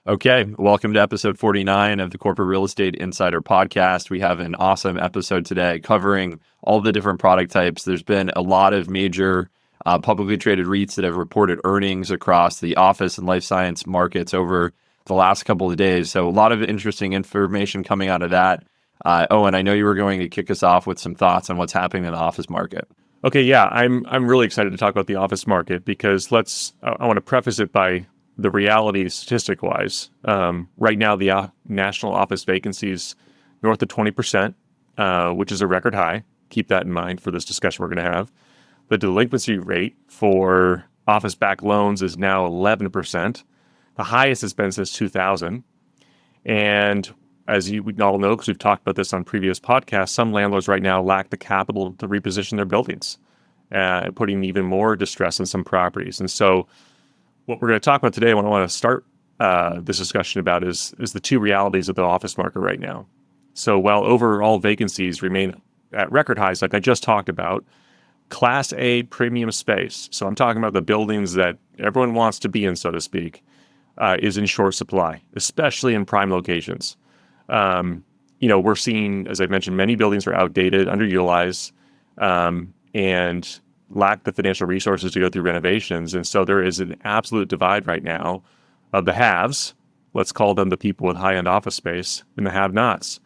Okay, welcome to episode 49 of the Corporate Real Estate Insider Podcast. We have an awesome episode today covering all the different product types. There's been a lot of major publicly traded REITs that have reported earnings across the office and life science markets over the last couple of days. So a lot of interesting information coming out of that. Owen, I know you were going to kick us off with some thoughts on what's happening in the office market. Okay, yeah, I'm really excited to talk about the office market because I want to preface it by the reality statistic-wise. Right now, the national office vacancy is north of 20%, which is a record high. Keep that in mind for this discussion we're going to have. The delinquency rate for office-backed loans is now 11%, the highest it's been since 2000. And as you all know, because we've talked about this on previous podcasts, some landlords right now lack the capital to reposition their buildings, putting even more distress on some properties. And so what we're going to talk about today, what I want to start this discussion about is the two realities of the office market right now. So while overall vacancies remain at record highs, like I just talked about, Class A premium space, so I'm talking about the buildings that everyone wants to be in, so to speak, is in short supply, especially in prime locations. We're seeing, as I mentioned, many buildings are outdated, underutilized, and lack the financial resources to go through renovations. And so there is an absolute divide right now of the haves, let's call them the people with high-end office space, and the have-nots.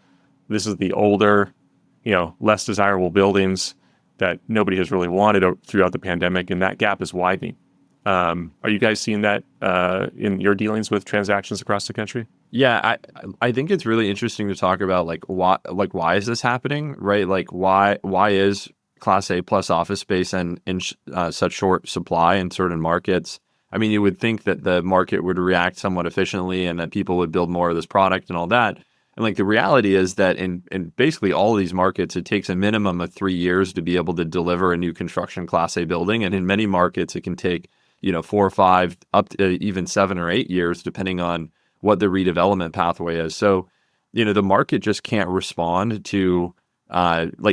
This is the older, less desirable buildings that nobody has really wanted throughout the pandemic, and that gap is widening. Are you guys seeing that in your dealings with transactions across the country? Yeah, I think it's really interesting to talk about why is this happening, right? Like why is Class A plus office space and in such short supply in certain markets? I mean, you would think that the market would react somewhat efficiently and that people would build more of this product and all that. And like the reality is that in basically all of these markets, it takes a minimum of 3 years to be able to deliver a new construction Class A building. And in many markets, it can take, 4 or 5, up to even 7 or 8 years, depending on what the redevelopment pathway is. So, the market just can't respond to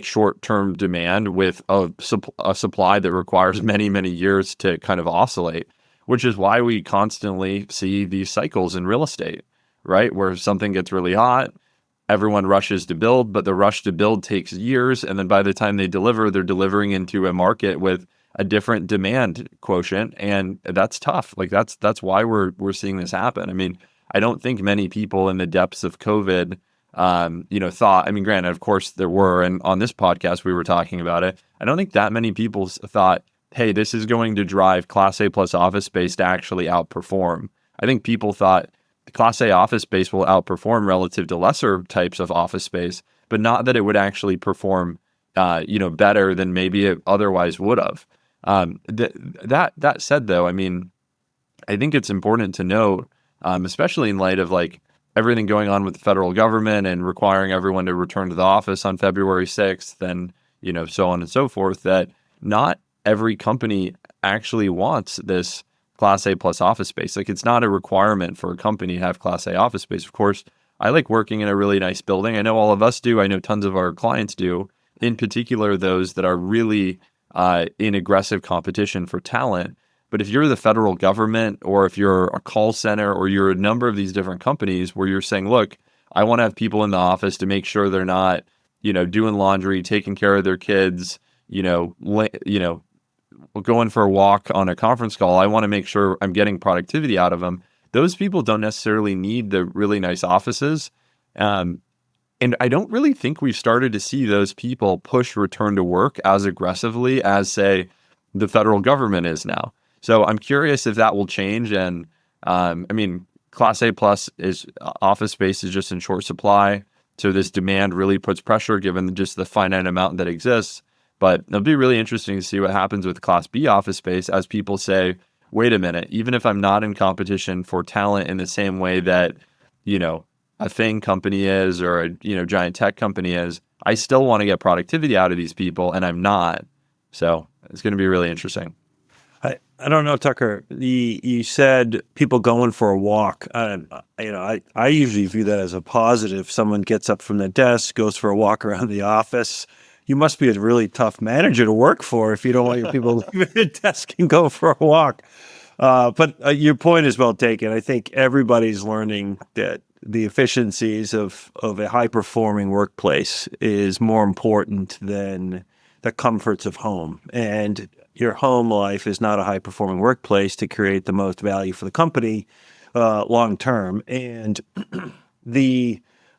short-term demand with a supply that requires many, many years to kind of oscillate, which is why we constantly see these cycles in real estate, right? Where something gets really hot, everyone rushes to build, but the rush to build takes years. And then by the time they deliver, they're delivering into a market with a different demand quotient. And that's tough. Like that's why we're seeing this happen. I mean, I don't think many people in the depths of COVID thought, I mean, granted, of course there were, and on this podcast, we were talking about it. I don't think that many people thought, hey, this is going to drive Class A plus office space to actually outperform. I think people thought the Class A office space will outperform relative to lesser types of office space, but not that it would actually perform, better than maybe it otherwise would have. That said, though, I mean, I think it's important to note, especially in light of everything going on with the federal government and requiring everyone to return to the office on February 6th and, so on and so forth, that not every company actually wants this Class A plus office space. Like it's not a requirement for a company to have Class A office space. Of course, I like working in a really nice building. I know all of us do. I know tons of our clients do, in particular, those that are really in aggressive competition for talent. But if you're the federal government or if you're a call center or you're a number of these different companies where you're saying, look, I want to have people in the office to make sure they're not, doing laundry, taking care of their kids, going for a walk on a conference call. I want to make sure I'm getting productivity out of them. Those people don't necessarily need the really nice offices. And I don't really think we've started to see those people push return to work as aggressively as, say, the federal government is now. So I'm curious if that will change. And Class A plus office space is just in short supply. So this demand really puts pressure given just the finite amount that exists. But it'll be really interesting to see what happens with Class B office space as people say, wait a minute, even if I'm not in competition for talent in the same way that, a FANG company is or a, giant tech company is, I still want to get productivity out of these people and I'm not. So it's going to be really interesting. I don't know, Tucker. You said people going for a walk. I usually view that as a positive. Someone gets up from their desk, goes for a walk around the office. You must be a really tough manager to work for if you don't want your people to leave their desk and go for a walk. But your point is well taken. I think everybody's learning that the efficiencies of a high performing workplace is more important than the comforts of home. And your home life is not a high performing workplace to create the most value for the company long term. And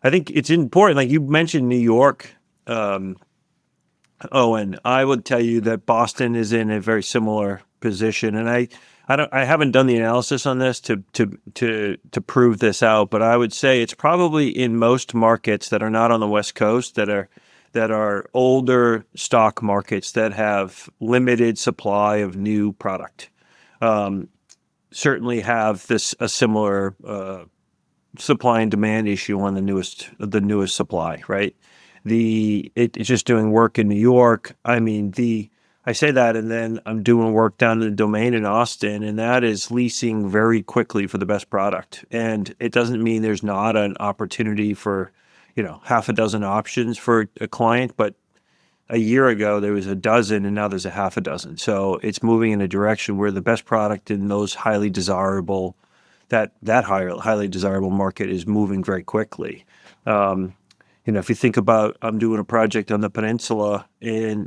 I think it's important, like you mentioned New York. Owen, I would tell you that Boston is in a very similar position, and I haven't done the analysis on this to prove this out, but I would say it's probably in most markets that are not on the West Coast that are older stock markets that have limited supply of new product. Certainly have a similar supply and demand issue on the newest supply, right? It's just doing work in New York. I mean, I say that, and then I'm doing work down in the Domain in Austin, and that is leasing very quickly for the best product. And it doesn't mean there's not an opportunity for, half a dozen options for a client, but a year ago there was a dozen, and now there's a half a dozen. So it's moving in a direction where the best product in those highly desirable, highly desirable market is moving very quickly. If you think about, I'm doing a project on the peninsula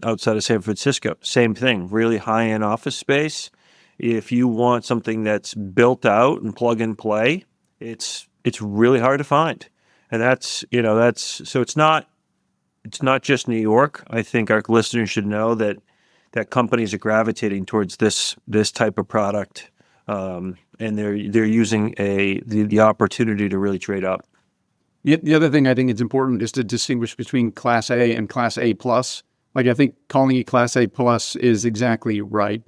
outside of San Francisco, same thing, really high-end office space. If you want something that's built out and plug and play, it's really hard to find. And so it's not just New York. I think our listeners should know that companies are gravitating towards this type of product, and they're using the opportunity to really trade up. The other thing I think it's important is to distinguish between Class A and Class A plus. Like, I think calling it Class A plus is exactly right.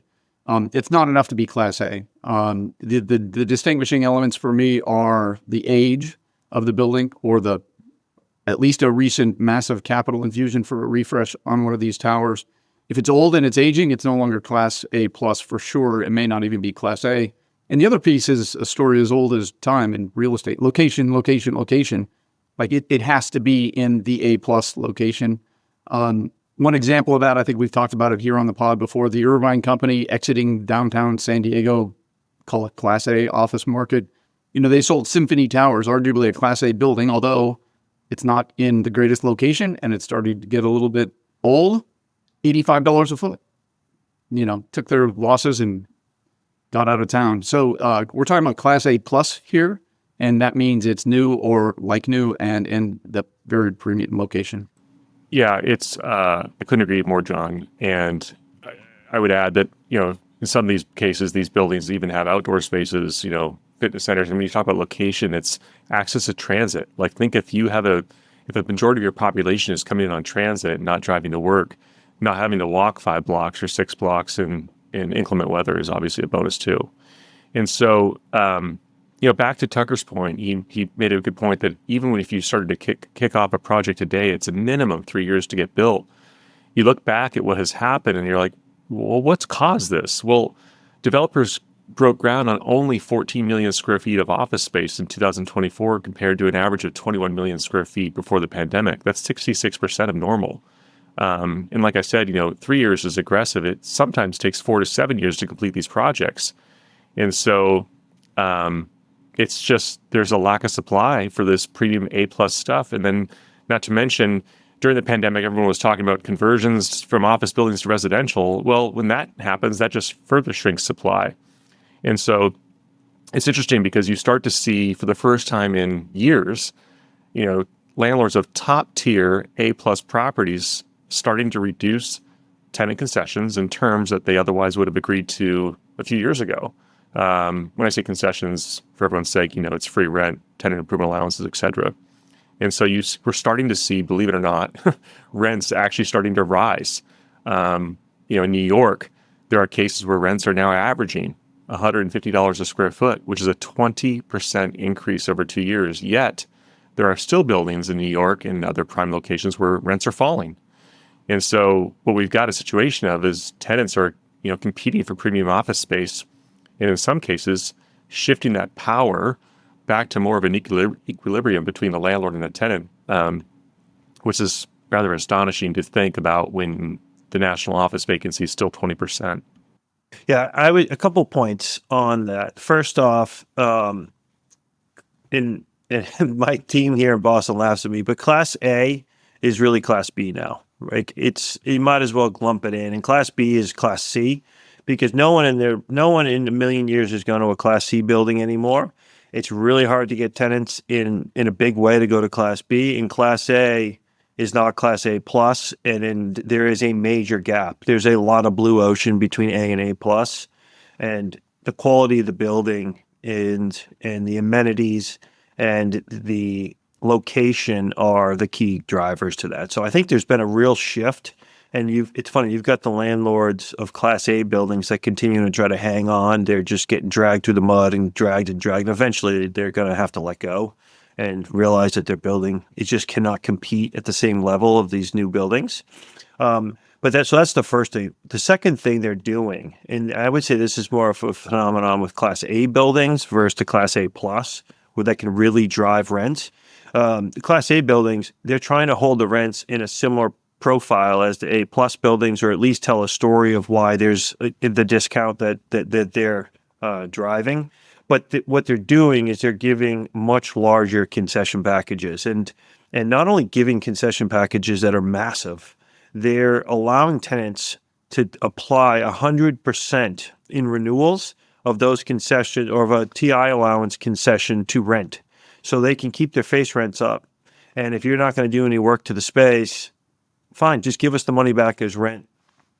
It's not enough to be Class A. The distinguishing elements for me are the age of the building, or at least a recent massive capital infusion for a refresh on one of these towers. If it's old and it's aging, it's no longer Class A plus for sure. It may not even be Class A. And the other piece is a story as old as time in real estate. Location, location, location. Like it has to be in the A plus location. One example of that, I think we've talked about it here on the pod before, the Irvine company exiting downtown San Diego, call it Class A office market. They sold Symphony Towers, arguably a Class A building, although it's not in the greatest location and it's starting to get a little bit old. $85 a foot. Took their losses and got out of town. So we're talking about Class A plus here. And that means it's new or like new and in the very premium location. Yeah, I couldn't agree more, John. And I would add that, in some of these cases, these buildings even have outdoor spaces, fitness centers. And when you talk about location, it's access to transit. Like, think if the majority of your population is coming in on transit, not driving to work, not having to walk 5 blocks or 6 blocks in inclement weather is obviously a bonus too. And so, back to Tucker's point, he made a good point that even if you started to kick off a project today, it's a minimum 3 years to get built. You look back at what has happened and you're like, well, what's caused this? Well, developers broke ground on only 14 million square feet of office space in 2024 compared to an average of 21 million square feet before the pandemic. That's 66% of normal. And like I said, 3 years is aggressive. It sometimes takes 4 to 7 years to complete these projects. And so, it's just there's a lack of supply for this premium A plus stuff. And then not to mention, during the pandemic, everyone was talking about conversions from office buildings to residential. Well, when that happens, that just further shrinks supply. And so it's interesting because you start to see for the first time in years, landlords of top tier A plus properties starting to reduce tenant concessions and terms that they otherwise would have agreed to a few years ago. When I say concessions, for everyone's sake, it's free rent, tenant improvement allowances, et cetera. And so we're starting to see, believe it or not, rents actually starting to rise. In New York, there are cases where rents are now averaging $150 a square foot, which is a 20% increase over 2 years. Yet, there are still buildings in New York and other prime locations where rents are falling. And so what we've got a situation of is tenants are, competing for premium office space, and in some cases, shifting that power back to more of an equilibrium between the landlord and the tenant, which is rather astonishing to think about when the national office vacancy is still 20%. Yeah, a couple points on that. First off, in my team here in Boston laughs at me, but Class A is really Class B now. Right? You might as well lump it in. And Class B is Class C, because no one in a million years is going to a Class C building anymore. It's really hard to get tenants in a big way to go to Class B. And Class A is not Class A plus, and there is a major gap. There's a lot of blue ocean between A and A plus, and the quality of the building and the amenities and the location are the key drivers to that. So I think there's been a real shift. And it's funny, you've got the landlords of Class A buildings that continue to try to hang on. They're just getting dragged through the mud and dragged. And eventually they're going to have to let go and realize that their building, it just cannot compete at the same level of these new buildings. So that's the first thing. The second thing they're doing, and I would say this is more of a phenomenon with Class A buildings versus the Class A plus, where that can really drive rents. The Class A buildings, they're trying to hold the rents in a similar profile as the A plus buildings, or at least tell a story of why there's the discount that they're driving. But what they're doing is they're giving much larger concession packages, and not only giving concession packages that are massive, they're allowing tenants to apply 100% in renewals of those concessions, or of a TI allowance concession to rent, so they can keep their face rents up. And if you're not going to do any work to the space, fine, just give us the money back as rent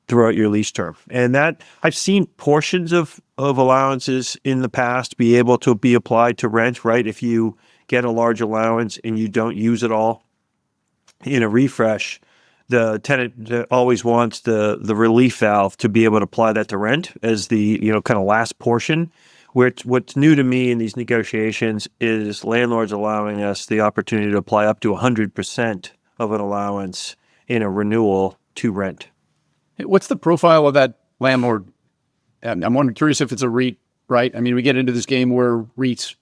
throughout your lease term. And that, I've seen portions of allowances in the past be able to be applied to rent, right? If you get a large allowance and you don't use it all in a refresh, the tenant always wants the relief valve to be able to apply that to rent as the kind of last portion. What's new to me in these negotiations is landlords allowing us the opportunity to apply up to 100% of an allowance in a renewal to rent. What's the profile of that landlord? And I'm curious if it's a REIT, right? I mean, we get into this game where REITs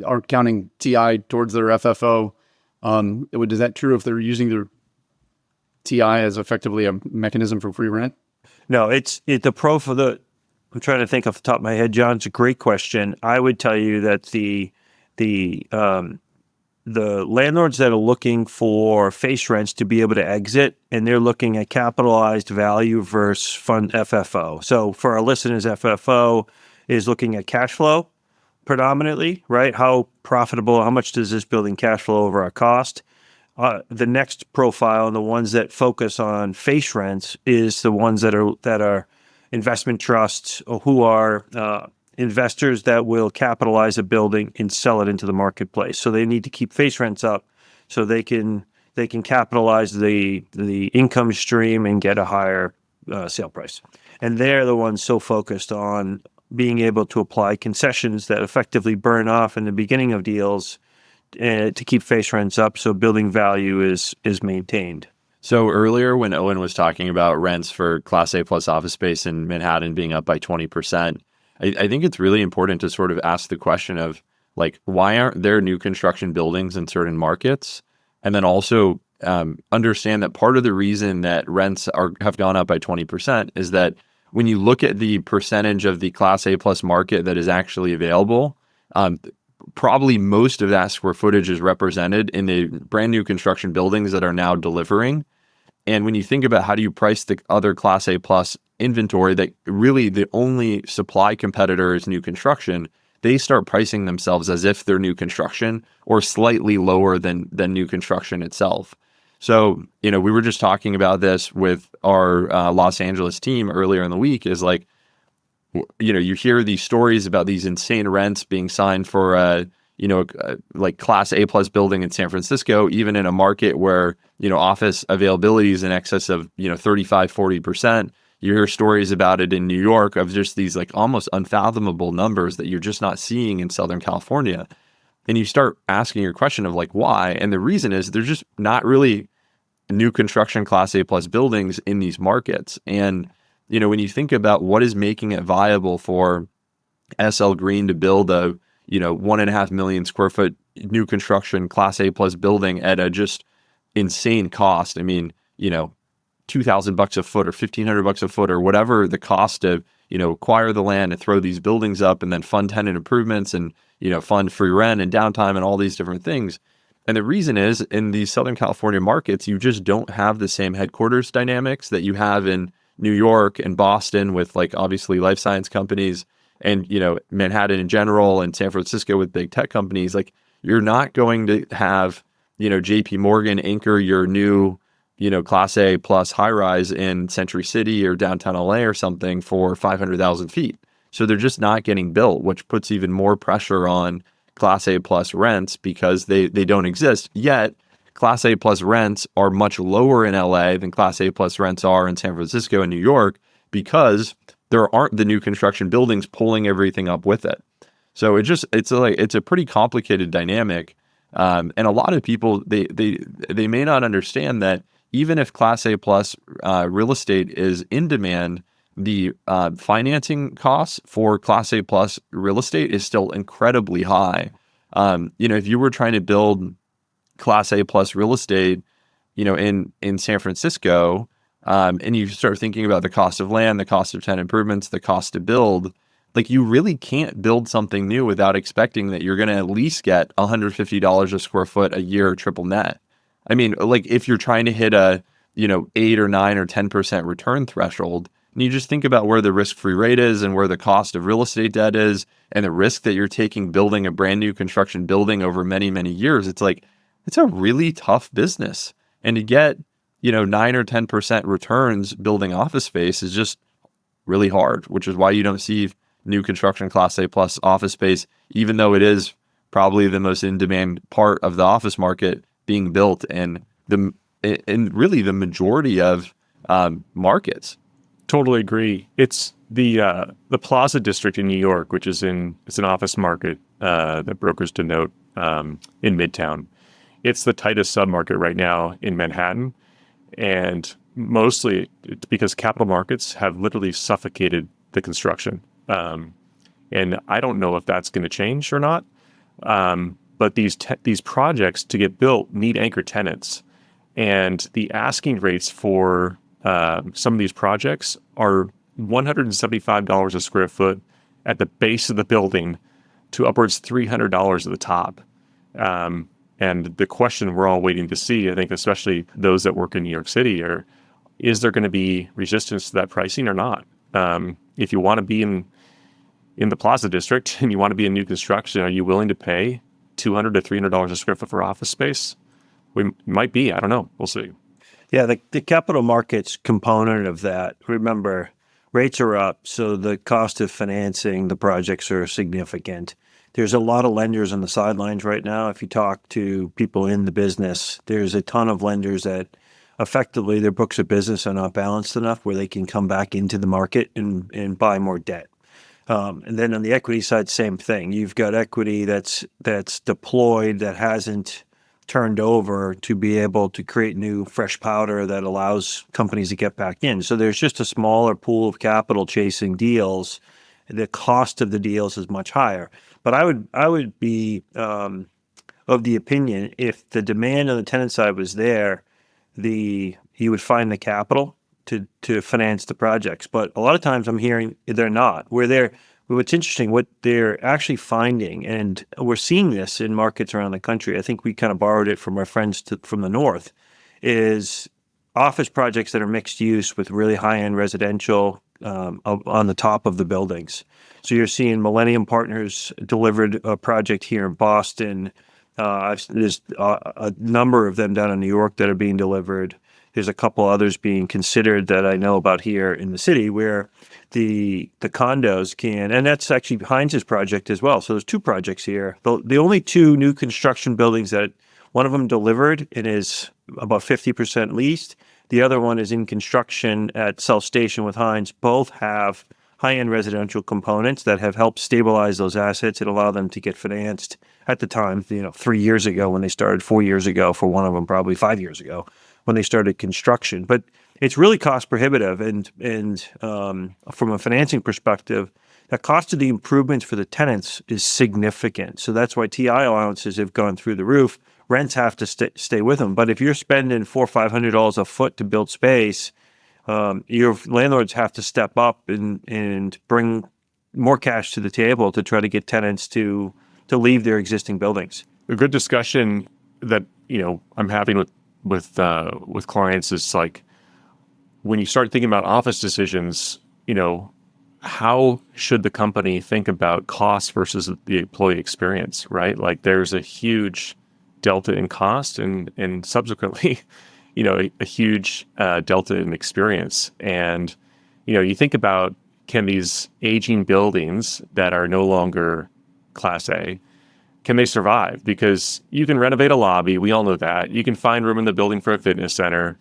are counting TI towards their FFO. Is that true if they're using their TI as effectively a mechanism for free rent? No, it's the profile. I'm trying to think off the top of my head, John. It's a great question. I would tell you that the landlords that are looking for face rents to be able to exit, and they're looking at capitalized value versus fund FFO. So for our listeners, FFO is looking at cash flow predominantly, right? How profitable, how much does this building cash flow over our cost? The next profile, and the ones that focus on face rents, is the ones that are investment trusts, or who are investors that will capitalize a building and sell it into the marketplace. So they need to keep face rents up so they can capitalize the income stream and get a higher sale price. And they're the ones so focused on being able to apply concessions that effectively burn off in the beginning of deals to keep face rents up, so building value is maintained. So earlier when Owen was talking about rents for Class A plus office space in Manhattan being up by 20%, I think it's really important to sort of ask the question of, like, why aren't there new construction buildings in certain markets? And then also understand that part of the reason that rents have gone up by 20% is that when you look at the percentage of the Class A plus market that is actually available, probably most of that square footage is represented in the brand new construction buildings that are now delivering. And when you think about how do you price the other Class A plus inventory, that really the only supply competitor is new construction, they start pricing themselves as if they're new construction or slightly lower than new construction itself. So, we were just talking about this with our Los Angeles team earlier in the week, is like, you hear these stories about these insane rents being signed for like Class A plus building in San Francisco, even in a market where, office availability is in excess of, 35, 40%. You hear stories about it in New York of just these like almost unfathomable numbers that you're just not seeing in Southern California. And you start asking your question of like, why? And the reason is there's just not really new construction Class A plus buildings in these markets. And when you think about what is making it viable for SL Green to build a, 1.5 million square foot new construction Class A plus building at a just insane cost. I mean, $2 $2,000 a foot or $1,500 a foot or whatever the cost of, acquire the land and throw these buildings up and then fund tenant improvements and, fund free rent and downtime and all these different things. And the reason is in these Southern California markets, you just don't have the same headquarters dynamics that you have in New York and Boston with like obviously life science companies and, Manhattan in general and San Francisco with big tech companies. Like you're not going to have, JP Morgan anchor your new, Class A plus high rise in Century City or downtown LA or something for 500,000 feet. So they're just not getting built, which puts even more pressure on Class A plus rents because they don't exist. Yet Class A plus rents are much lower in LA than Class A plus rents are in San Francisco and New York because there aren't the new construction buildings pulling everything up with it. So it's a pretty complicated dynamic. And a lot of people, they may not understand that even if Class A plus real estate is in demand, the financing costs for Class A plus real estate is still incredibly high. If you were trying to build Class A plus real estate, in San Francisco, and you start thinking about the cost of land, the cost of tenant improvements, the cost to build, like you really can't build something new without expecting that you're going to at least get $150 a square foot a year triple net. I mean, like if you're trying to hit a, 8 or 9 or 10% return threshold, and you just think about where the risk-free rate is and where the cost of real estate debt is and the risk that you're taking building a brand new construction building over many, many years, it's like, it's a really tough business. And to get, 9 or 10% returns building office space is just really hard, which is why you don't see new construction Class A plus office space, even though it is probably the most in-demand part of the office market being built in really the majority of markets. Totally agree. It's the Plaza District in New York, which is it's an office market that brokers denote in Midtown. It's the tightest submarket right now in Manhattan, and mostly it's because capital markets have literally suffocated the construction. And I don't know if that's going to change or not. But these projects to get built need anchor tenants, and the asking rates for some of these projects are $175 a square foot at the base of the building to upwards $300 at the top. And the question we're all waiting to see, I think, especially those that work in New York City, is there going to be resistance to that pricing or not? If you want to be in the Plaza District and you want to be in new construction, are you willing to pay $200 to $300 a square foot for office space? We might be. I don't know. We'll see. Yeah, the capital markets component of that, remember, rates are up, so the cost of financing the projects are significant. There's a lot of lenders on the sidelines right now. If you talk to people in the business, there's a ton of lenders that effectively their books of business are not balanced enough where they can come back into the market and buy more debt. And then on the equity side, same thing. You've got equity that's deployed that hasn't turned over to be able to create new fresh powder that allows companies to get back in. So there's just a smaller pool of capital chasing deals. The cost of the deals is much higher. But I would be of the opinion if the demand on the tenant side was there, you would find the capital to finance the projects. But a lot of times I'm hearing they're not. What's interesting, what they're actually finding, and we're seeing this in markets around the country, I think we kind of borrowed it from our friends from the north, is office projects that are mixed use with really high-end residential on the top of the buildings. So you're seeing Millennium Partners delivered a project here in Boston. There's a number of them down in New York that are being delivered. There's a couple others being considered that I know about here in the city where the condos and that's actually Heinz's project as well. So there's two projects here. The only two new construction buildings that one of them delivered and is about 50% leased. The other one is in construction at South Station with Heinz. Both have high-end residential components that have helped stabilize those assets and allow them to get financed at the time, 3 years ago when they started, 4 years ago for one of them, probably 5 years ago when they started construction. But it's really cost prohibitive. And from a financing perspective, the cost of the improvements for the tenants is significant. So that's why TI allowances have gone through the roof. Rents have to stay with them. But if you're spending $400 or $500 a foot to build space your landlords have to step up and bring more cash to the table to try to get tenants to leave their existing buildings. A good discussion that I'm having with clients is like, when you start thinking about office decisions, how should the company think about cost versus the employee experience, right? Like, there's a huge delta in cost and subsequently, a huge delta in experience. And, you think about, can these aging buildings that are no longer Class A, can they survive? Because you can renovate a lobby. We all know that. You can find room in the building for a fitness center,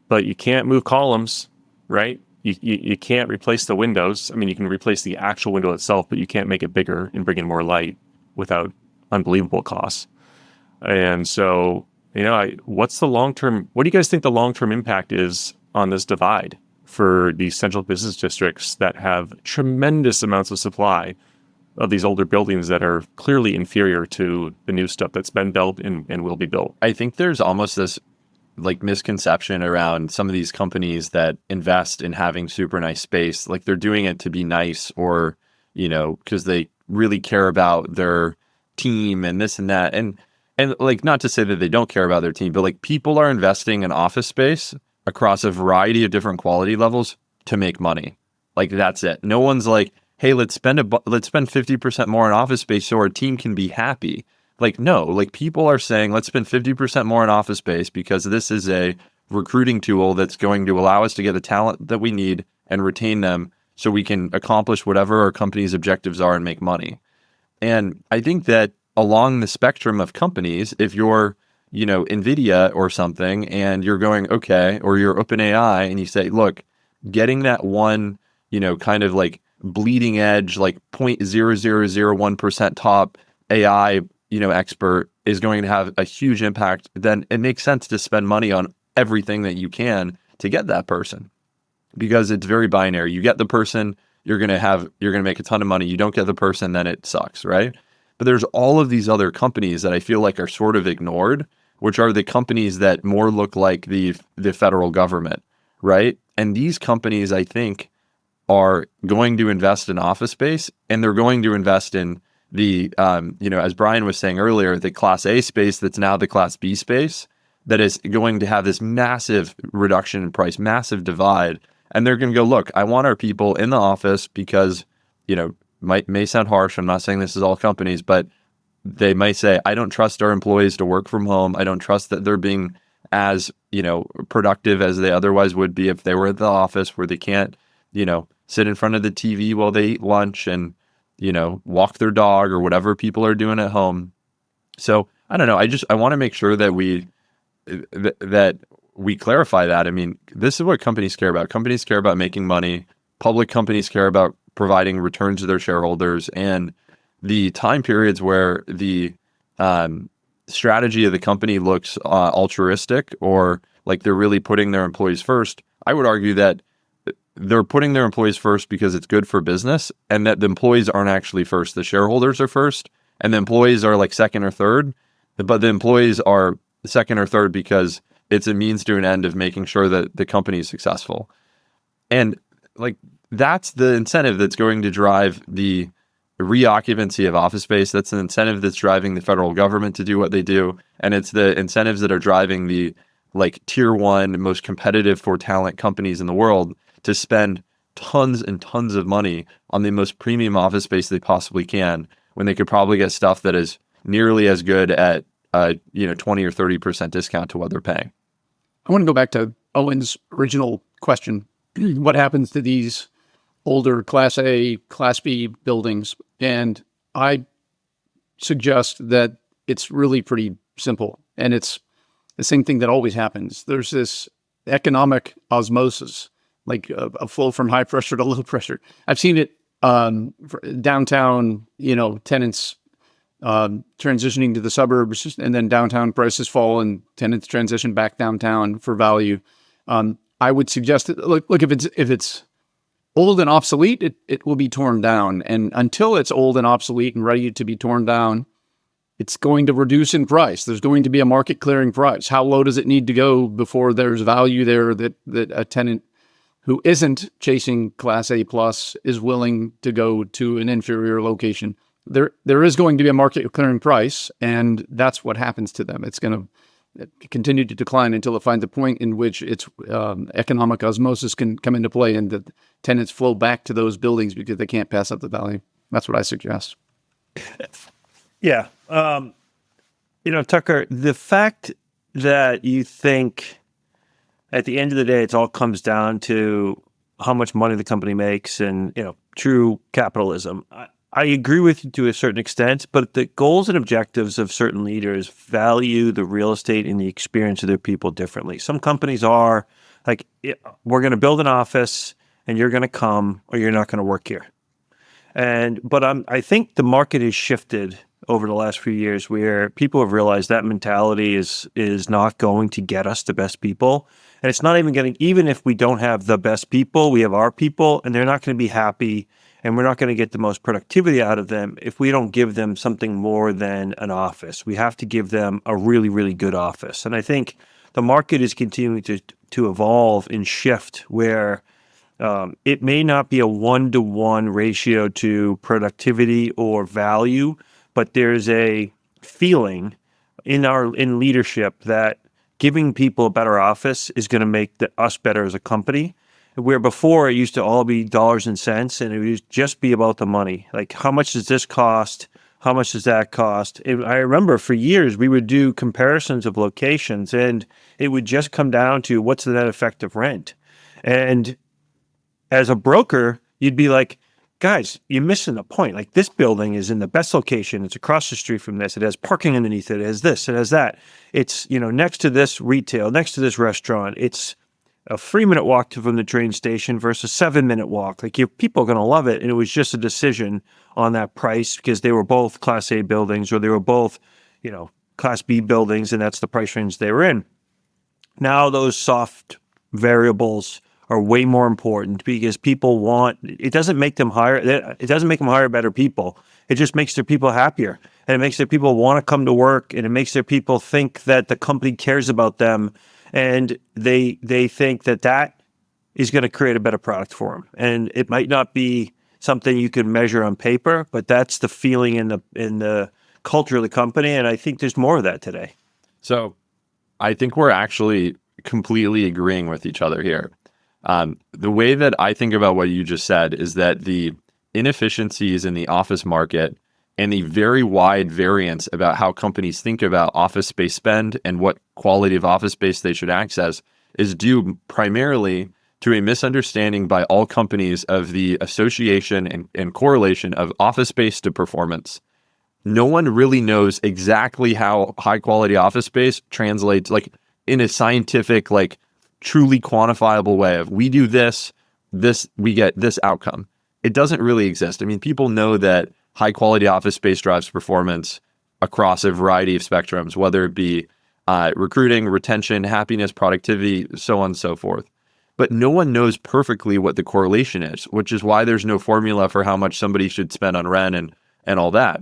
but you can't move columns, right? You can't replace the windows. I mean, you can replace the actual window itself, but you can't make it bigger and bring in more light without unbelievable costs. And so, what's the long-term, what do you guys think the long-term impact is on this divide for these central business districts that have tremendous amounts of supply of these older buildings that are clearly inferior to the new stuff that's been built and will be built? I think there's almost this like misconception around some of these companies that invest in having super nice space. Like, they're doing it to be nice, or, because they really care about their team and this and that. And like, not to say that they don't care about their team, but like, people are investing in office space across a variety of different quality levels to make money. Like, that's it. No one's like, hey, let's spend 50% more on office space so our team can be happy. Like, no, like, people are saying, let's spend 50% more on office space because this is a recruiting tool that's going to allow us to get the talent that we need and retain them so we can accomplish whatever our company's objectives are and make money. And I think that along the spectrum of companies, if you're, NVIDIA or something, and you're going, okay, or you're OpenAI, and you say, look, getting that one, kind of like bleeding edge, like 0.0001% top AI, expert is going to have a huge impact, then it makes sense to spend money on everything that you can to get that person, because it's very binary. You get the person, you're going to make a ton of money. You don't get the person, then it sucks, right? But there's all of these other companies that I feel like are sort of ignored, which are the companies that more look like the federal government, right? And these companies, I think, are going to invest in office space, and they're going to invest in the, as Brian was saying earlier, the Class A space that's now the Class B space that is going to have this massive reduction in price, massive divide. And they're going to go, look, I want our people in the office because, may sound harsh. I'm not saying this is all companies, but they might say, I don't trust our employees to work from home. I don't trust that they're being as, productive as they otherwise would be if they were at the office, where they can't, sit in front of the TV while they eat lunch and, walk their dog or whatever people are doing at home. So I don't know. I want to make sure that we clarify that. I mean, this is what companies care about. Companies care about making money. Public companies care about providing returns to their shareholders, and the time periods where the strategy of the company looks altruistic, or like they're really putting their employees first. I would argue that they're putting their employees first because it's good for business, and that the employees aren't actually first. The shareholders are first, and the employees are like second or third. But the employees are second or third because it's a means to an end of making sure that the company is successful. And like, that's the incentive that's going to drive the reoccupancy of office space. That's an incentive that's driving the federal government to do what they do. And it's the incentives that are driving the like tier one, most competitive for talent companies in the world to spend tons and tons of money on the most premium office space they possibly can, when they could probably get stuff that is nearly as good at 20 or 30% discount to what they're paying. I want to go back to Owen's original question. What happens to these older Class A, Class B buildings? And I suggest that it's really pretty simple. And it's the same thing that always happens. There's this economic osmosis, like a flow from high pressure to low pressure. I've seen it downtown, tenants transitioning to the suburbs, and then downtown prices fall and tenants transition back downtown for value. I would suggest that, look, if it's old and obsolete, it will be torn down. And until it's old and obsolete and ready to be torn down, it's going to reduce in price. There's going to be a market clearing price. How low does it need to go before there's value there that a tenant who isn't chasing Class A plus is willing to go to an inferior location. There is going to be a market clearing price, and that's what happens to them. It's going to continue to decline until it finds a point in which its economic osmosis can come into play, and the tenants flow back to those buildings because they can't pass up the value. That's what I suggest. Yeah. Tucker, the fact that you think at the end of the day, it all comes down to how much money the company makes and, true capitalism. I agree with you to a certain extent, but the goals and objectives of certain leaders value the real estate and the experience of their people differently. Some companies are like, we're going to build an office and you're going to come or you're not going to work here. But I think the market has shifted over the last few years where people have realized that mentality is not going to get us the best people. And it's not even if we don't have the best people, we have our people, and they're not going to be happy, and we're not going to get the most productivity out of them if we don't give them something more than an office. We have to give them a really, really good office. And I think the market is continuing to evolve and shift where it may not be a 1-to-1 ratio to productivity or value, but there's a feeling in leadership that giving people a better office is going to make us better as a company. Where before it used to all be dollars and cents, and it would just be about the money. Like, how much does this cost? How much does that cost? I remember for years we would do comparisons of locations, and it would just come down to what's the net effective rent. And as a broker, you'd be like, guys, you're missing the point. Like, this building is in the best location. It's across the street from this. It has parking underneath it. It has this. It has that. It's, next to this retail, next to this restaurant. It's a 3-minute walk from the train station versus a 7-minute walk. Like, your people are going to love it. And it was just a decision on that price because they were both Class A buildings or they were both, Class B buildings, and that's the price range they were in. Now those soft variables are way more important because people it doesn't make them hire better people. It just makes their people happier. And it makes their people want to come to work, and it makes their people think that the company cares about them. And they think that is going to create a better product for them. And it might not be something you can measure on paper, but that's the feeling in the culture of the company. And I think there's more of that today. So I think we're actually completely agreeing with each other here. The way that I think about what you just said is that the inefficiencies in the office market and the very wide variance about how companies think about office space spend and what quality of office space they should access is due primarily to a misunderstanding by all companies of the association and correlation of office space to performance. No one really knows exactly how high quality office space translates, like, in a scientific, like, truly quantifiable way of we do this, we get this outcome. It doesn't really exist. I mean, people know that high quality office space drives performance across a variety of spectrums, whether it be recruiting, retention, happiness, productivity, so on and so forth. But no one knows perfectly what the correlation is, which is why there's no formula for how much somebody should spend on rent and all that.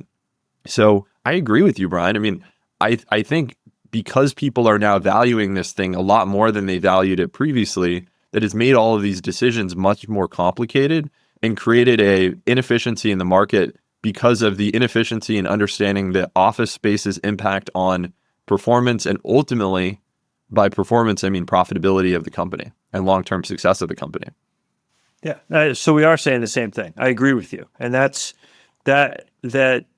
So I agree with you, Brian. I mean, I think because people are now valuing this thing a lot more than they valued it previously, that has made all of these decisions much more complicated and created a inefficiency in the market because of the inefficiency in understanding the office space's impact on performance, and ultimately, by performance, I mean profitability of the company and long-term success of the company. Yeah. So we are saying the same thing. I agree with you. And that's that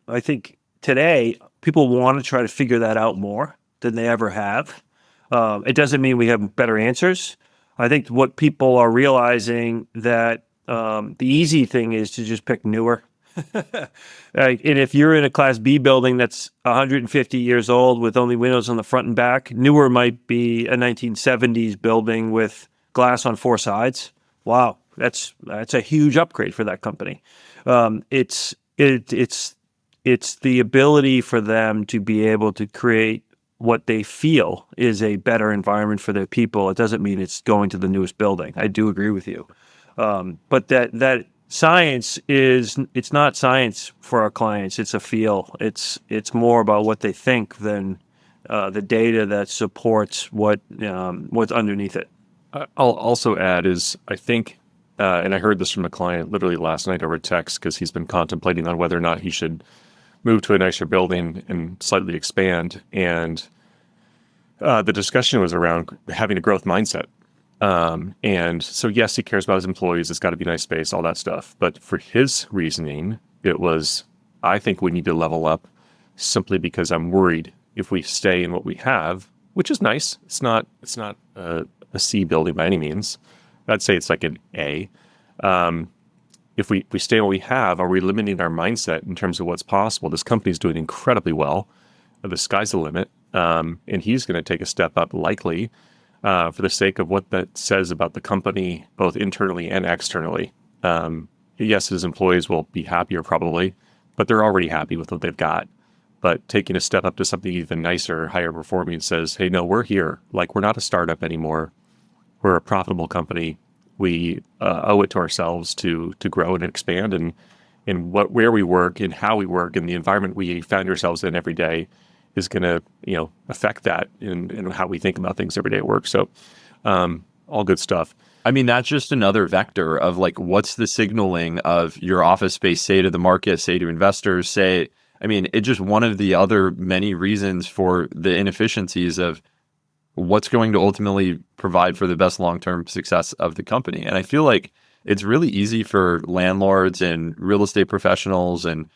I think today people want to try to figure that out more than they ever have. It doesn't mean we have better answers. I think what people are realizing that the easy thing is to just pick newer. And if you're in a Class B building that's 150 years old with only windows on the front and back, newer might be a 1970s building with glass on 4 sides. Wow, that's a huge upgrade for that company. It's the ability for them to be able to create what they feel is a better environment for their people. It doesn't mean it's going to the newest building. I do agree with you. But that science it's not science for our clients. It's a feel. It's more about what they think than the data that supports what's underneath it. I'll also add is I think, and I heard this from a client literally last night over text because he's been contemplating on whether or not he should move to a nicer building and slightly expand. And the discussion was around having a growth mindset. And so, yes, he cares about his employees. It's got to be nice space, all that stuff. But for his reasoning, it was, I think we need to level up simply because I'm worried if we stay in what we have, which is nice. It's not a C building by any means. I'd say it's like an A. If we stay in what we have, are we limiting our mindset in terms of what's possible? This company's doing incredibly well. The sky's the limit. And he's going to take a step up likely for the sake of what that says about the company, both internally and externally. Yes, his employees will be happier probably, but they're already happy with what they've got. But taking a step up to something even nicer, higher performing says, hey, no, we're here. Like, we're not a startup anymore. We're a profitable company. We owe it to ourselves to grow and expand, and where we work and how we work and the environment we find ourselves in every day is going to affect that in how we think about things every day at work. So all good stuff. I mean, that's just another vector of like, what's the signaling of your office space say to the market, say to investors, say, I mean, it's just one of the other many reasons for the inefficiencies of what's going to ultimately provide for the best long-term success of the company. And I feel like it's really easy for landlords and real estate professionals and,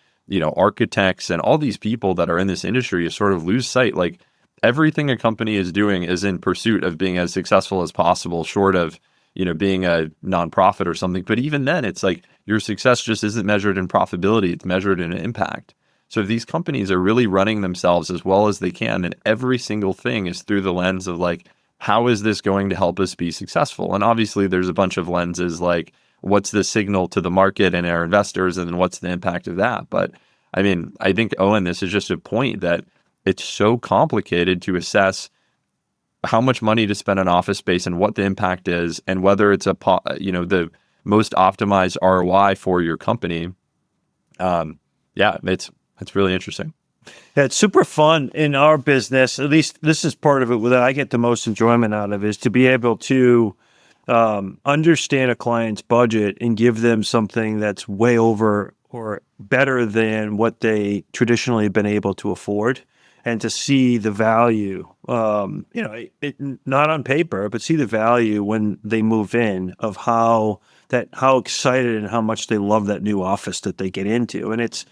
architects and all these people that are in this industry to sort of lose sight. Like, everything a company is doing is in pursuit of being as successful as possible, short of, being a nonprofit or something. But even then, it's like your success just isn't measured in profitability. It's measured in impact. So if these companies are really running themselves as well as they can, and every single thing is through the lens of like, how is this going to help us be successful? And obviously there's a bunch of lenses like, what's the signal to the market and our investors, and then what's the impact of that? But I mean, I think, Owen, this is just a point that it's so complicated to assess how much money to spend on office space and what the impact is, and whether it's the most optimized ROI for your company. It's really interesting. Yeah, it's super fun in our business. At least this is part of it that I get the most enjoyment out of, is to be able to understand a client's budget and give them something that's way over or better than what they traditionally have been able to afford, and to see the value, not on paper, but see the value when they move in of how excited and how much they love that new office that they get into. And it's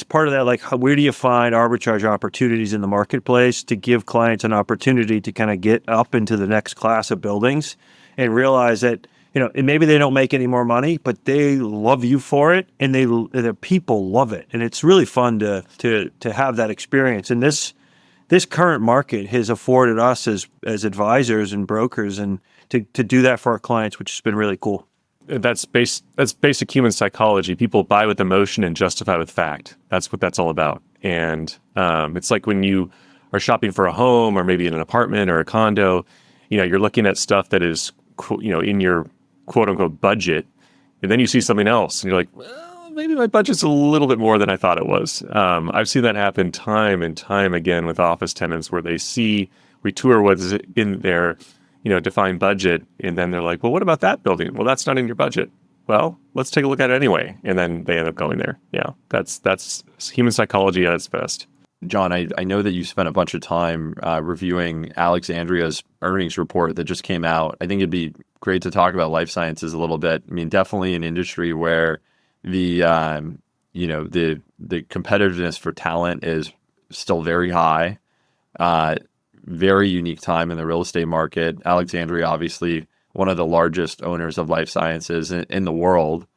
part of that, like, where do you find arbitrage opportunities in the marketplace to give clients an opportunity to kind of get up into the next class of buildings and realize that, and maybe they don't make any more money, but they love you for it, and the people love it. And it's really fun to have that experience. And this current market has afforded us as advisors and brokers and to do that for our clients, which has been really cool. That's basic human psychology. People buy with emotion and justify with fact. That's what that's all about. And it's like when you are shopping for a home or maybe in an apartment or a condo, you're looking at stuff that is, in your quote unquote budget, and then you see something else and you're like, well, maybe my budget's a little bit more than I thought it was. I've seen that happen time and time again with office tenants, where we tour what's in their defined budget, and then they're like, well, what about that building? Well, that's not in your budget. Well, let's take a look at it anyway. And then they end up going there. Yeah, that's human psychology at its best. John, I know that you spent a bunch of time reviewing Alexandria's earnings report that just came out. I think it'd be great to talk about life sciences a little bit. I mean, definitely an industry where the competitiveness for talent is still very high. Very unique time in the real estate market. Alexandria, obviously, one of the largest owners of life sciences in the world,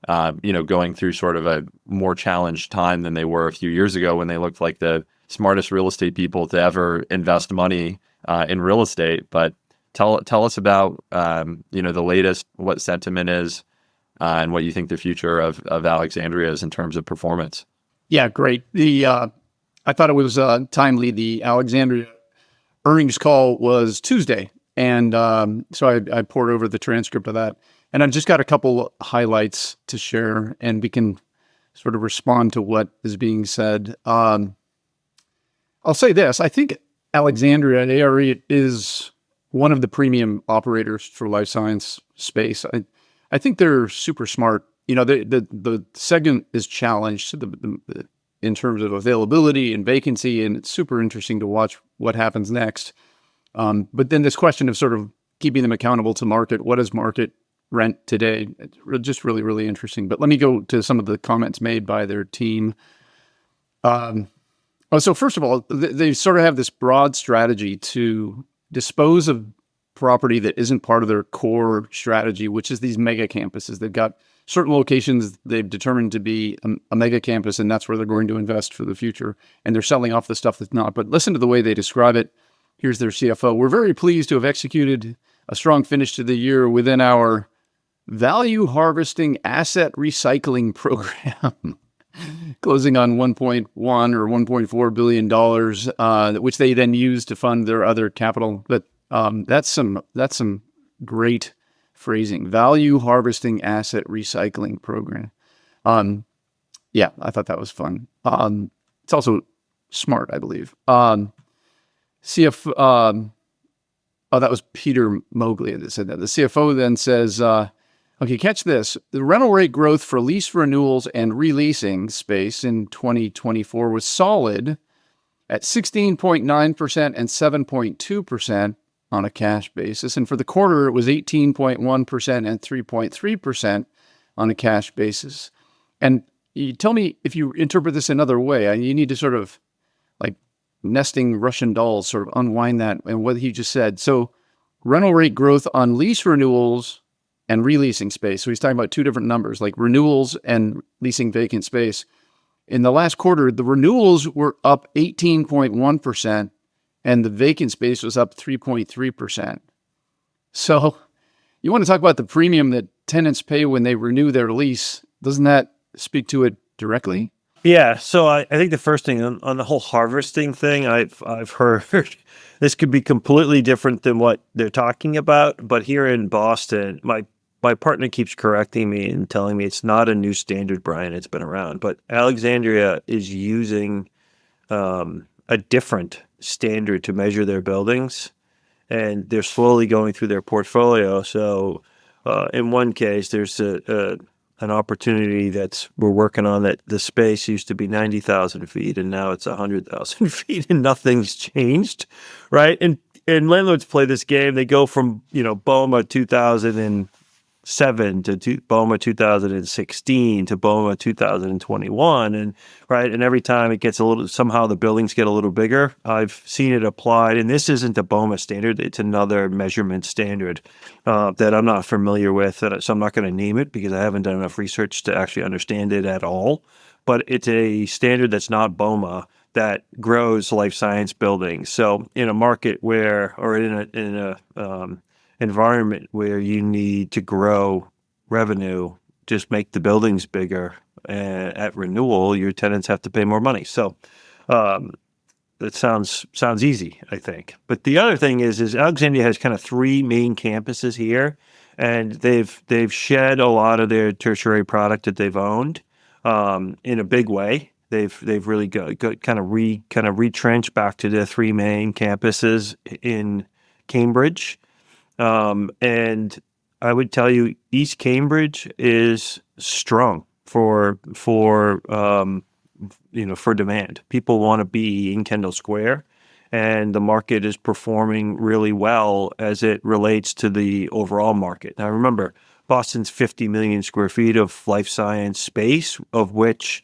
going through sort of a more challenged time than they were a few years ago, when they looked like the smartest real estate people to ever invest money in real estate. But tell us about, the latest, what sentiment is, and what you think the future of Alexandria is in terms of performance. Yeah, great. I thought it was timely. The Alexandria earnings call was Tuesday, and so I poured over the transcript of that, and I've just got a couple highlights to share, and we can sort of respond to what is being said. I'll say this: I think Alexandria and ARE is one of the premium operators for life science space. I think they're super smart. The segment is challenged in terms of availability and vacancy, and it's super interesting to watch what happens next. But then this question of sort of keeping them accountable to market, what is market rent today? It's just really, really interesting. But let me go to some of the comments made by their team. So first of all, they sort of have this broad strategy to dispose of property that isn't part of their core strategy, which is these mega campuses. They've got certain locations they've determined to be a mega campus, and that's where they're going to invest for the future. And they're selling off the stuff that's not. But listen to the way they describe it. Here's their CFO. We're very pleased to have executed a strong finish to the year within our value harvesting asset recycling program, closing on $1.1 or $1.4 billion, which they then use to fund their other capital. But that's some great phrasing. Value harvesting asset recycling program. Yeah, I thought that was fun. It's also smart, I believe. That was Peter Mowgli that said that. The CFO then says, okay, catch this. The rental rate growth for lease renewals and releasing space in 2024 was solid at 16.9% and 7.2% on a cash basis. And for the quarter, it was 18.1% and 3.3% on a cash basis. And you tell me if you interpret this another way. You need to sort of like nesting Russian dolls, sort of unwind that and what he just said. So rental rate growth on lease renewals and releasing space. So he's talking about two different numbers, like renewals and leasing vacant space. In the last quarter, the renewals were up 18.1% and the vacant space was up 3.3%. So you want to talk about the premium that tenants pay when they renew their lease. Doesn't that speak to it directly? Yeah, so I think the first thing on the whole harvesting thing, I've heard this could be completely different than what they're talking about. But here in Boston, my partner keeps correcting me and telling me it's not a new standard, Brian. It's been around. But Alexandria is using a different standard to measure their buildings, and they're slowly going through their portfolio. So in one case, there's an opportunity we're working on that the space used to be 90,000 feet and now it's 100,000 feet and nothing's changed, right? And landlords play this game. They go from, BOMA 2007 to BOMA 2016 to BOMA 2021. And right. And every time it gets somehow the buildings get a little bigger. I've seen it applied, and this isn't a BOMA standard. It's another measurement standard that I'm not familiar with. So I'm not going to name it because I haven't done enough research to actually understand it at all. But it's a standard that's not BOMA that grows life science buildings. So in a market or in a environment where you need to grow revenue, just make the buildings bigger. And at renewal, your tenants have to pay more money. So that sounds easy, I think. But the other thing is Alexandria has kind of three main campuses here, and they've shed a lot of their tertiary product that they've owned in a big way. They've really kind of retrenched back to their three main campuses in Cambridge. And I would tell you, East Cambridge is strong for demand. People want to be in Kendall Square, and the market is performing really well as it relates to the overall market. Now, remember, Boston's 50 million square feet of life science space, of which,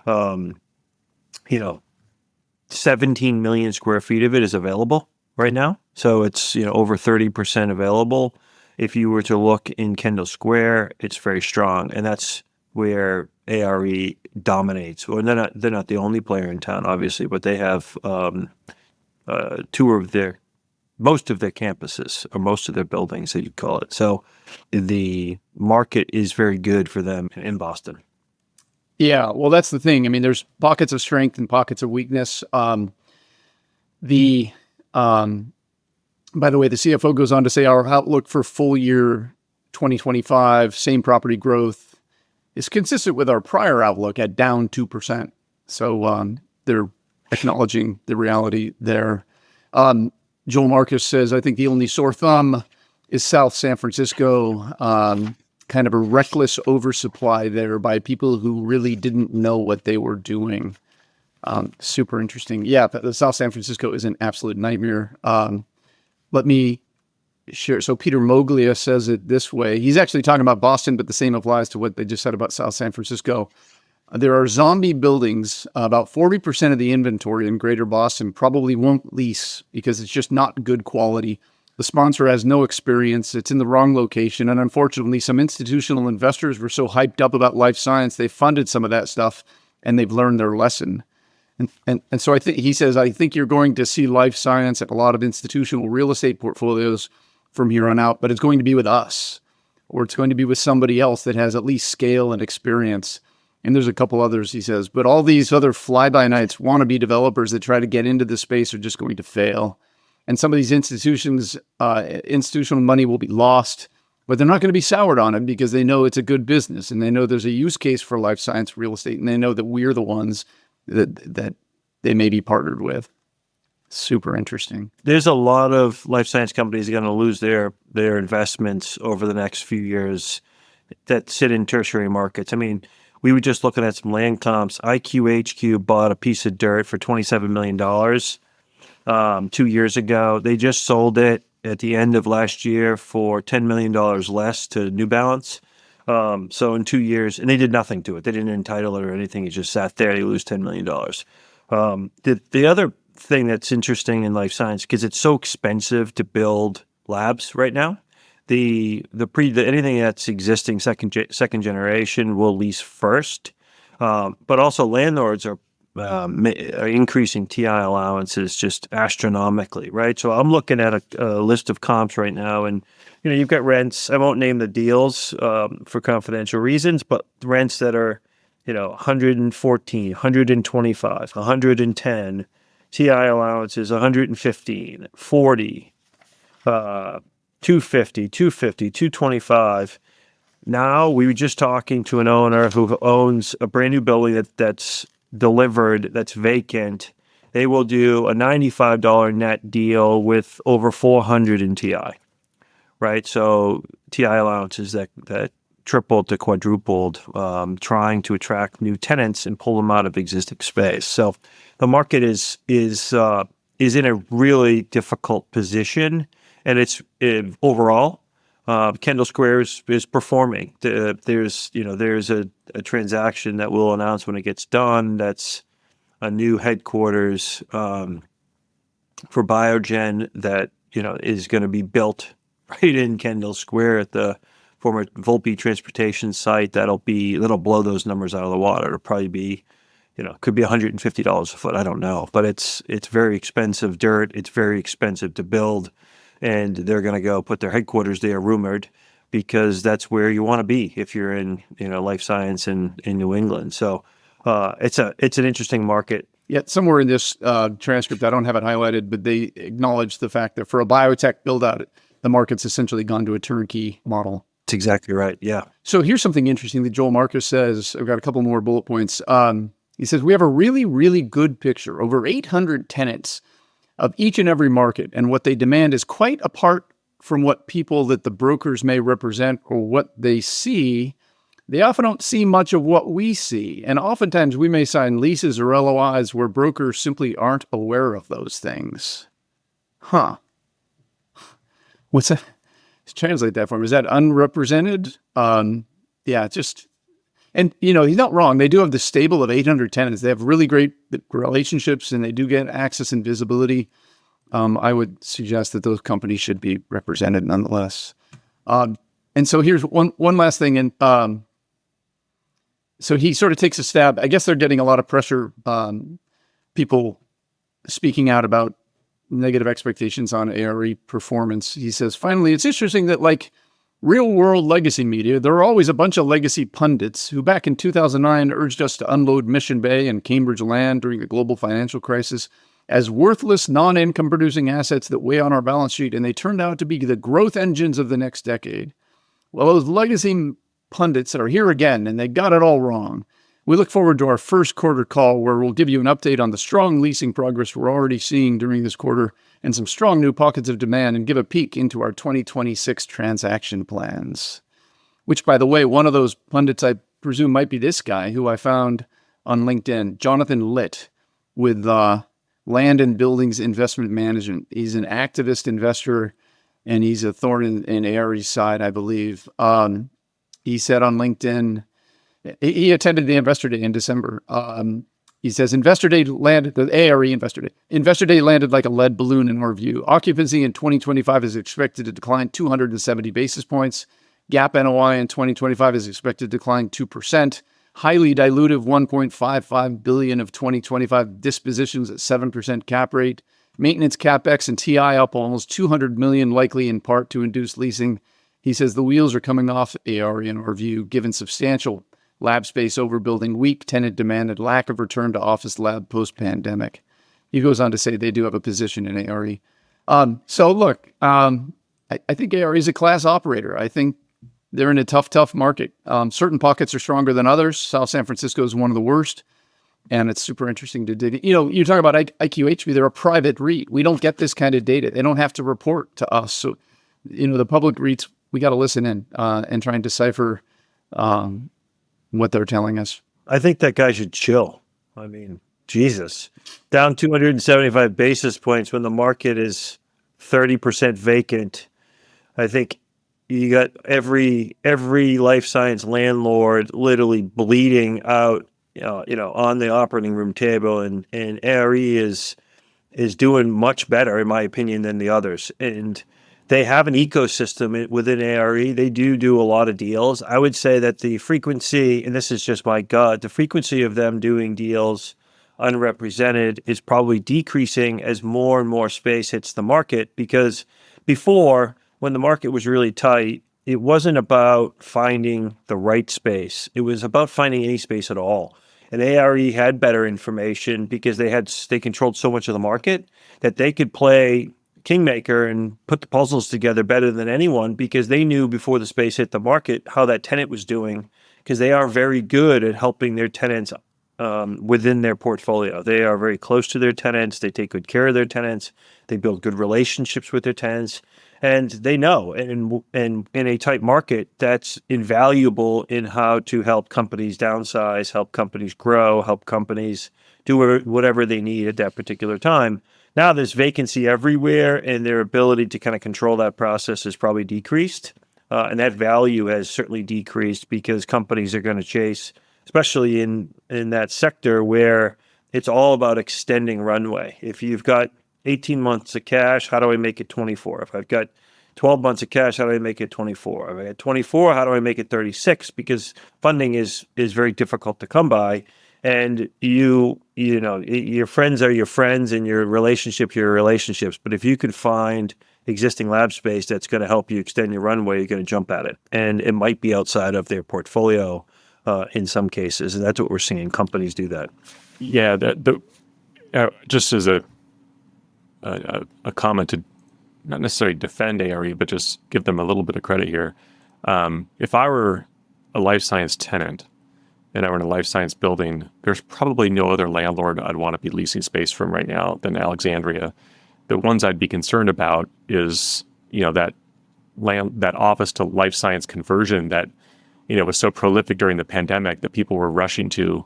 17 million square feet of it is available right now. So it's, over 30% available. If you were to look in Kendall Square, it's very strong. And that's where ARE dominates. Well, they're not the only player in town, obviously, but they have most of their campuses, or most of their buildings, that you call it. So the market is very good for them in Boston. Yeah, well, that's the thing. I mean, there's pockets of strength and pockets of weakness. By the way, the CFO goes on to say our outlook for full year 2025 same property growth is consistent with our prior outlook at down 2%. So they're acknowledging the reality there. Joel Marcus says, I think the only sore thumb is South San Francisco, kind of a reckless oversupply there by people who really didn't know what they were doing. Super interesting. Yeah, the South San Francisco is an absolute nightmare. Let me share. So Peter Moglia says it this way. He's actually talking about Boston, but the same applies to what they just said about South San Francisco. There are zombie buildings. About 40% of the inventory in Greater Boston probably won't lease because it's just not good quality. The sponsor has no experience. It's in the wrong location. And unfortunately, some institutional investors were so hyped up about life science, they funded some of that stuff and they've learned their lesson. And so he says, I think you're going to see life science at a lot of institutional real estate portfolios from here on out, but it's going to be with us, or it's going to be with somebody else that has at least scale and experience. And there's a couple others, he says, but all these other fly-by-nights wannabe developers that try to get into the space are just going to fail. And some of these institutions, institutional money will be lost, but they're not going to be soured on it because they know it's a good business and they know there's a use case for life science real estate and they know that we're the ones that they may be partnered with. Super interesting. There's a lot of life science companies going to lose their investments over the next few years that sit in tertiary markets. I mean, we were just looking at some land comps. IQHQ bought a piece of dirt for $27 million 2 years ago. They just sold it at the end of last year for $10 million less to New Balance. So in 2 years, and they did nothing to it. They didn't entitle it or anything. It just sat there. They lose $10 million. The other thing that's interesting in life science, because it's so expensive to build labs right now, anything that's existing second generation will lease first, but also landlords are increasing TI allowances just astronomically, right? So I'm looking at a list of comps right now, and you've got rents. I won't name the deals for confidential reasons, but rents that are 114, 125, 110, TI allowances 115, 40. 250, 225. Now we were just talking to an owner who owns a brand new building that's delivered, that's vacant. They will do a $95 net deal with over 400 in TI, right? So TI allowances that tripled to quadrupled, trying to attract new tenants and pull them out of existing space. So the market is in a really difficult position. And it's overall, Kendall Square is performing. There's a transaction that we'll announce when it gets done. That's a new headquarters for Biogen that is going to be built right in Kendall Square at the former Volpe transportation site. That'll blow those numbers out of the water. It'll probably be, could be $150 a foot. I don't know, but it's very expensive dirt. It's very expensive to build. And they're going to go put their headquarters there, rumored, because that's where you want to be if you're in life science in New England. So it's an interesting market. Yeah, somewhere in this transcript, I don't have it highlighted, but they acknowledge the fact that for a biotech build-out, the market's essentially gone to a turnkey model. That's exactly right, yeah. So here's something interesting that Joel Marcus says. I've got a couple more bullet points. He says, we have a really, really good picture, over 800 tenants of each and every market, and what they demand is quite apart from what people that the brokers may represent or what they see. They often don't see much of what we see, and oftentimes we may sign leases or LOIs where brokers simply aren't aware of those things. Huh. What's that? Let's translate that for me. Is that unrepresented? Yeah, just... And, he's not wrong. They do have the stable of 800 tenants. They have really great relationships, and they do get access and visibility. I would suggest that those companies should be represented nonetheless. And so here's one last thing. And so he sort of takes a stab. I guess they're getting a lot of pressure, people speaking out about negative expectations on ARE performance. He says, finally, it's interesting that, like real-world legacy media, there are always a bunch of legacy pundits who back in 2009 urged us to unload Mission Bay and Cambridge land during the global financial crisis as worthless, non-income-producing assets that weigh on our balance sheet, and they turned out to be the growth engines of the next decade. Well, those legacy pundits are here again, and they got it all wrong. We look forward to our first quarter call where we'll give you an update on the strong leasing progress we're already seeing during this quarter and some strong new pockets of demand, and give a peek into our 2026 transaction plans. Which, by the way, one of those pundits I presume might be this guy who I found on LinkedIn, Jonathan Litt, with Land and Buildings Investment Management. He's an activist investor, and he's a thorn in ARE's side, I believe. He said on LinkedIn, he attended the Investor Day in December. He says, Investor Day landed, the ARE Investor Day. Investor Day landed like a lead balloon in our view. Occupancy in 2025 is expected to decline 270 basis points. GAAP NOI in 2025 is expected to decline 2%. Highly dilutive $1.55 billion of 2025 dispositions at 7% cap rate. Maintenance CapEx and TI up almost $200 million, likely in part to induce leasing. He says the wheels are coming off ARE in our view, given substantial lab space overbuilding, weak tenant demand, and lack of return to office lab post-pandemic. He goes on to say they do have a position in ARE. So look, I think ARE is a class operator. I think they're in a tough market. Certain pockets are stronger than others. South San Francisco is one of the worst. And it's super interesting to dig. You talk about IQHV, they're a private REIT. We don't get this kind of data. They don't have to report to us. So, the public REITs, we got to listen in and try and decipher what they're telling us. I think that guy should chill. I mean, Jesus. Down 275 basis points when the market is 30% vacant. I think you got every life science landlord literally bleeding out, on the operating room table, and ARE is doing much better, in my opinion, than the others. And they have an ecosystem within ARE. They do a lot of deals. I would say that the frequency, and this is just my gut, the frequency of them doing deals unrepresented is probably decreasing as more and more space hits the market, because before, when the market was really tight, it wasn't about finding the right space. It was about finding any space at all. And ARE had better information because they controlled so much of the market that they could play kingmaker and put the puzzles together better than anyone, because they knew before the space hit the market how that tenant was doing, because they are very good at helping their tenants within their portfolio. They are very close to their tenants. They take good care of their tenants. They build good relationships with their tenants. And they know, and in a tight market, that's invaluable in how to help companies downsize, help companies grow, help companies do whatever they need at that particular time. Now there's vacancy everywhere, and their ability to kind of control that process has probably decreased. And that value has certainly decreased because companies are going to chase, especially in that sector where it's all about extending runway. If you've got 18 months of cash, how do I make it 24? If I've got 12 months of cash, how do I make it 24? If I got 24, how do I make it 36? Because funding is very difficult to come by. And your friends are your friends, and your relationships are your relationships. But if you can find existing lab space that's going to help you extend your runway, you're going to jump at it. And it might be outside of their portfolio in some cases. And that's what we're seeing. Companies do that. Yeah, just as a comment to not necessarily defend ARE, but just give them a little bit of credit here. If I were a life science tenant and I were in a life science building, there's probably no other landlord I'd want to be leasing space from right now than Alexandria. The ones I'd be concerned about is, that office to life science conversion that, was so prolific during the pandemic that people were rushing to,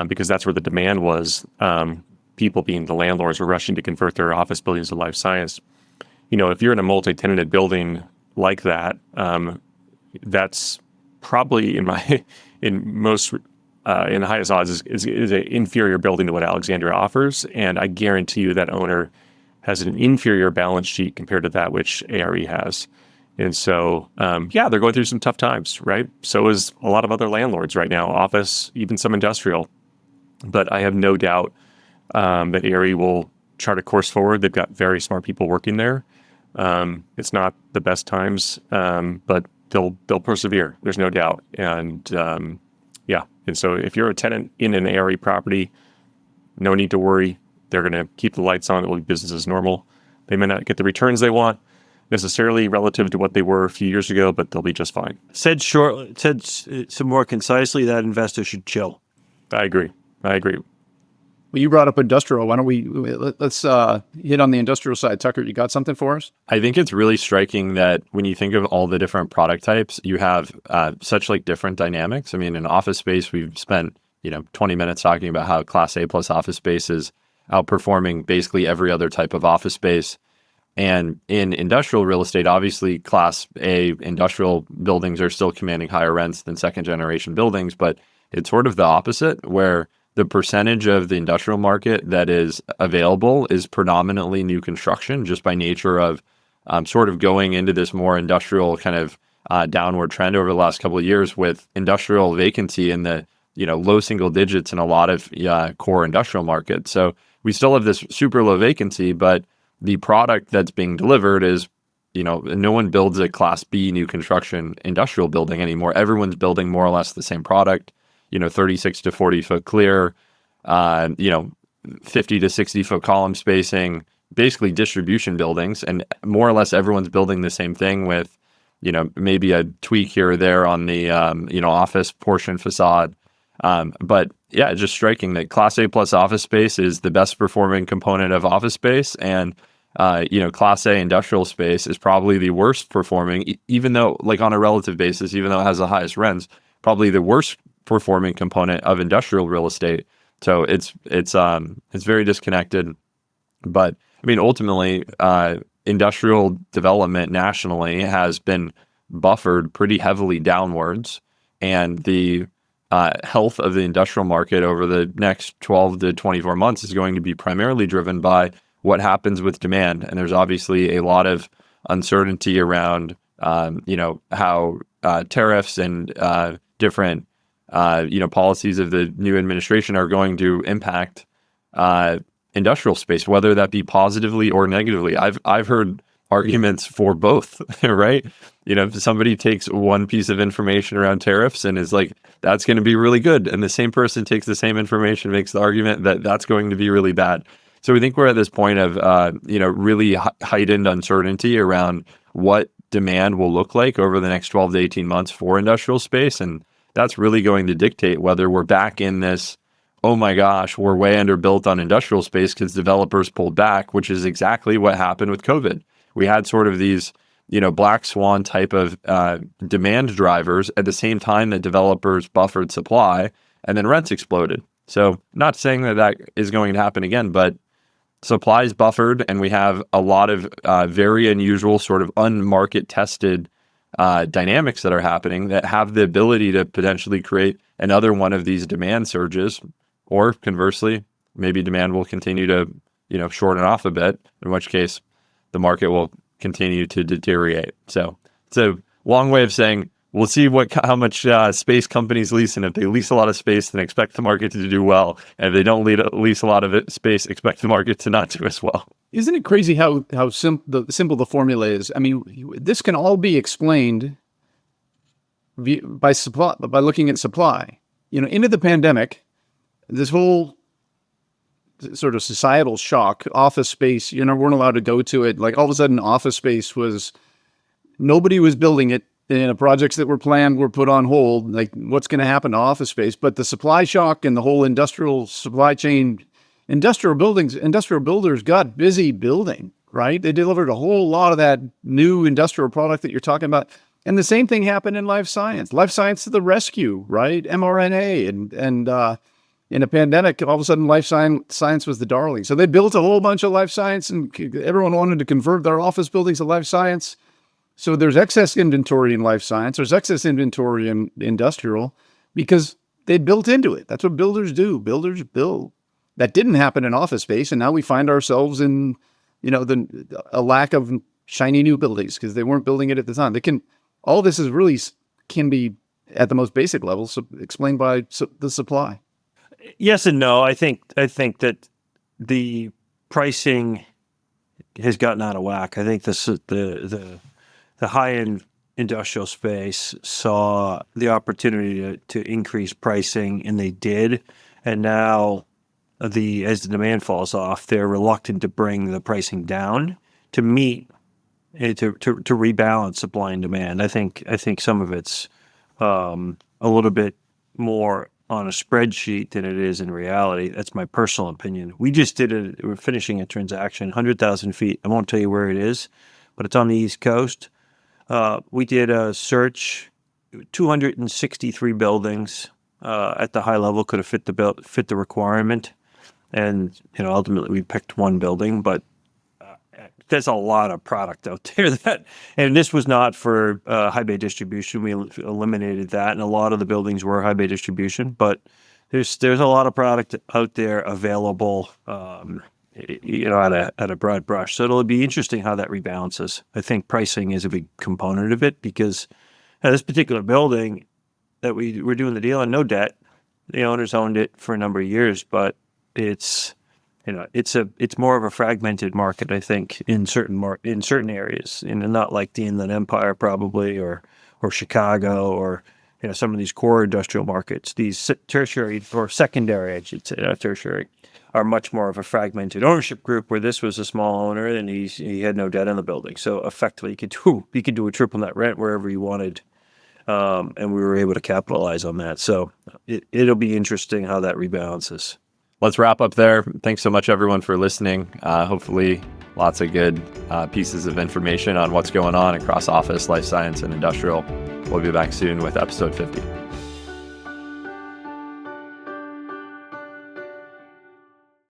because that's where the demand was. People being the landlords were rushing to convert their office buildings to life science. If you're in a multi-tenanted building like that, that's probably in the highest odds is an inferior building to what Alexandria offers. And I guarantee you that owner has an inferior balance sheet compared to that which ARE has. And so, they're going through some tough times, right? So is a lot of other landlords right now, office, even some industrial. But I have no doubt that ARE will chart a course forward. They've got very smart people working there. It's not the best times, but they'll persevere. There's no doubt. And and so if you're a tenant in an ARE property, no need to worry. They're going to keep the lights on. It will be business as normal. They may not get the returns they want necessarily relative to what they were a few years ago, but they'll be just fine. Said some more concisely, that investor should chill. I agree. Well, you brought up industrial. Why don't let's hit on the industrial side. Tucker, you got something for us? I think it's really striking that when you think of all the different product types, you have such like different dynamics. I mean, in office space, we've spent 20 minutes talking about how Class A plus office space is outperforming basically every other type of office space. And in industrial real estate, obviously, Class A industrial buildings are still commanding higher rents than second generation buildings, but it's sort of the opposite, where the percentage of the industrial market that is available is predominantly new construction, just by nature of sort of going into this more industrial kind of downward trend over the last couple of years, with industrial vacancy in the low single digits in a lot of core industrial markets. So we still have this super low vacancy, but the product that's being delivered is, no one builds a Class B new construction industrial building anymore. Everyone's building more or less the same product, 36 to 40 foot clear, 50 to 60 foot column spacing, basically distribution buildings. And more or less everyone's building the same thing with, maybe a tweak here or there on the, office portion facade. But yeah, it's just striking that Class A plus office space is the best performing component of office space. And, Class A industrial space is probably the worst performing, even though, like, on a relative basis, even though it has the highest rents, probably the worst performing component of industrial real estate. So it's very disconnected. But I mean, ultimately, industrial development nationally has been buffered pretty heavily downwards, and the health of the industrial market over the next 12 to 24 months is going to be primarily driven by what happens with demand. And there's obviously a lot of uncertainty around, how tariffs and different, policies of the new administration are going to impact industrial space, whether that be positively or negatively. I've heard arguments for both, right? If somebody takes one piece of information around tariffs and is like, that's going to be really good, and the same person takes the same information, makes the argument that that's going to be really bad. So we think we're at this point of, really heightened uncertainty around what demand will look like over the next 12 to 18 months for industrial space. And that's really going to dictate whether we're back in this, oh my gosh, we're way underbuilt on industrial space because developers pulled back, which is exactly what happened with COVID. We had sort of these, black swan type of demand drivers at the same time that developers buffered supply, and then rents exploded. So not saying that is going to happen again, but supply is buffered, and we have a lot of very unusual sort of unmarket tested dynamics that are happening that have the ability to potentially create another one of these demand surges, or conversely, maybe demand will continue to, shorten off a bit, in which case the market will continue to deteriorate. So it's a long way of saying we'll see how much space companies lease, and if they lease a lot of space, then expect the market to do well. And if they don't lease a lot of space, expect the market to not do as well. Isn't it crazy how simple the formula is? I mean, this can all be explained by supply, by looking at supply. Into the pandemic, this whole sort of societal shock, office space, weren't allowed to go to it. Like all of a sudden, office space nobody was building it. The projects that were planned were put on hold. Like, what's going to happen to office space? But the supply shock and the whole industrial supply chain, industrial builders got busy building, right? They delivered a whole lot of that new industrial product that you're talking about. And the same thing happened in life science. Life science to the rescue, right? mRNA and in a pandemic, all of a sudden, life science was the darling. So they built a whole bunch of life science, and everyone wanted to convert their office buildings to life science. So there's excess inventory in life science. There's excess inventory in industrial because they built into it. That's what builders do. Builders build. That didn't happen in office space, and now we find ourselves in, a lack of shiny new buildings because they weren't building it at the time. All this can be at the most basic level explained by the supply. Yes and no. I think that the pricing has gotten out of whack. I think the high-end industrial space saw the opportunity to increase pricing, and they did. And now, as the demand falls off, they're reluctant to bring the pricing down to meet to rebalance supply and demand. I think some of it's a little bit more on a spreadsheet than it is in reality. That's my personal opinion. We're finishing a transaction, 100,000 feet. I won't tell you where it is, but it's on the East Coast. We did a search, 263 buildings at the high level could have fit the requirement. And, ultimately we picked one building, but there's a lot of product out there and this was not for high bay distribution. We eliminated that, and a lot of the buildings were high bay distribution, but there's a lot of product out there available, at a broad brush. So it'll be interesting how that rebalances. I think pricing is a big component of it, because this particular building that we're doing the deal on, no debt. The owners owned it for a number of years, but it's more of a fragmented market, I think, in certain areas, not like the Inland Empire probably, or Chicago, or some of these core industrial markets. These tertiary or secondary, I should say, not tertiary, are much more of a fragmented ownership group, where this was a small owner and he had no debt on the building. So effectively, he could do a triple net rent wherever he wanted, and we were able to capitalize on that. So it'll be interesting how that rebalances. Let's wrap up there. Thanks so much, everyone, for listening. Hopefully, lots of good pieces of information on what's going on across office, life science, and industrial. We'll be back soon with episode 50.